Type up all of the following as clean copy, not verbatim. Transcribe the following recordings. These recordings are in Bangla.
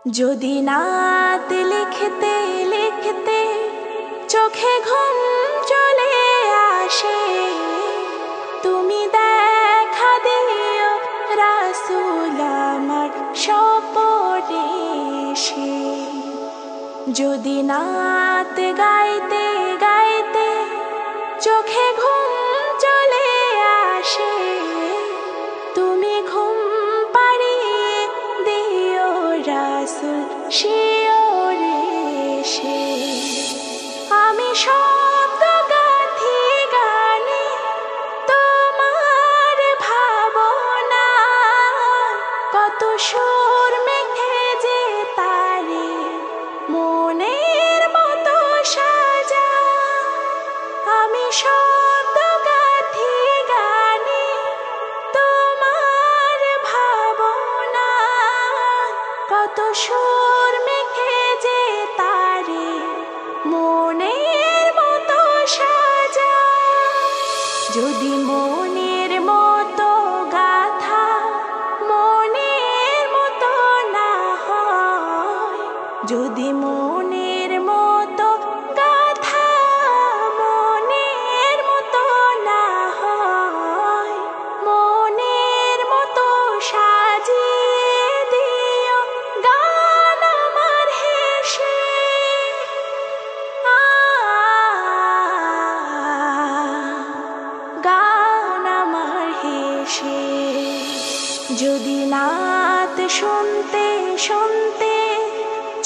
যদি নাত লিখতে লিখতে চোখে ঘুম চলে আসে, তুমি দেখা দিও রাসূল আমার স্বপনে এসে। যদি নাত গাইতে গাইতে চোখে ঘুম চলে আসে, তুমি ঘুম পাড়িয়ে দিও রাসূল শিওরে এসে। আমি শব্দ গাঁথি গানে তোমার ভাবনা, কত সুর মেখে যে তারে মনের মতো সাজা। আমি শব্দ গাঁথি গানে তোমার ভাবনা, কত সুর মেখে যে তারে মনের মতো সাজা। যদি মনের মতো গাথা মনের মতো না হয়, যদি মনের মতো গাথা মনের মতো না হয়, মনের মতো সাজিয়ে দিও গান আমার হেসে। গান আমার হেসে। যদি নাত শুনতে শুনতে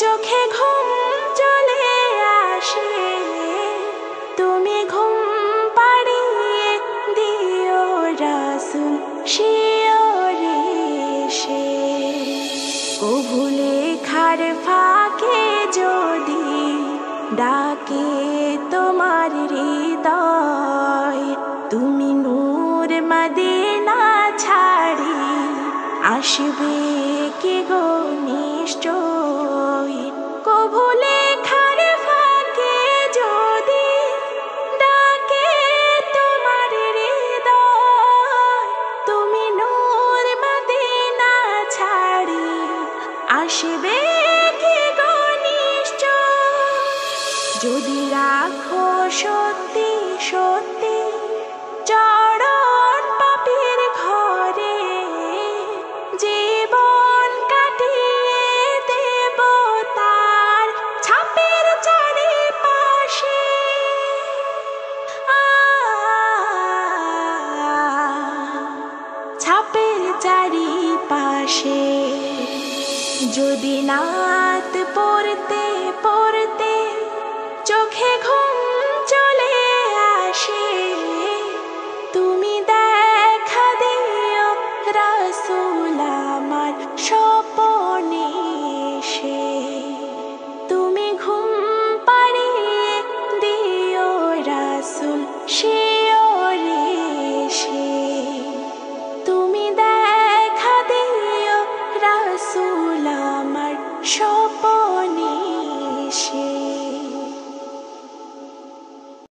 চোখে ঘুম চলে আসে, তুমি ঘুম পাড়িয়ে দিও রাসূল শিওরে এসে। কভু লেখার ফাঁকে যদি ডাকে তোমার হৃদয়, তুমি নূর মদিনা ছাড়ি আসবে কি গো নিশ্চয়। কভু লেখার ফাঁকে যদি ডাকে তোমার হৃদয়, তুমি নূর মদিনা ছাড়ি আসবে কি গো নিশ্চয়। যদি রাখো সত্যি সত্যি চরণ পাপীর ঘরে, জীবন কাটিয়ে দেব তার ছাপের চারিপাশে। ছাপের চারিপাশে। যদি নাত পড়তে পড়তে চোখে ঘুম চলে আসে, তুমি দেখা দিও রাসূল আমার স্বপনে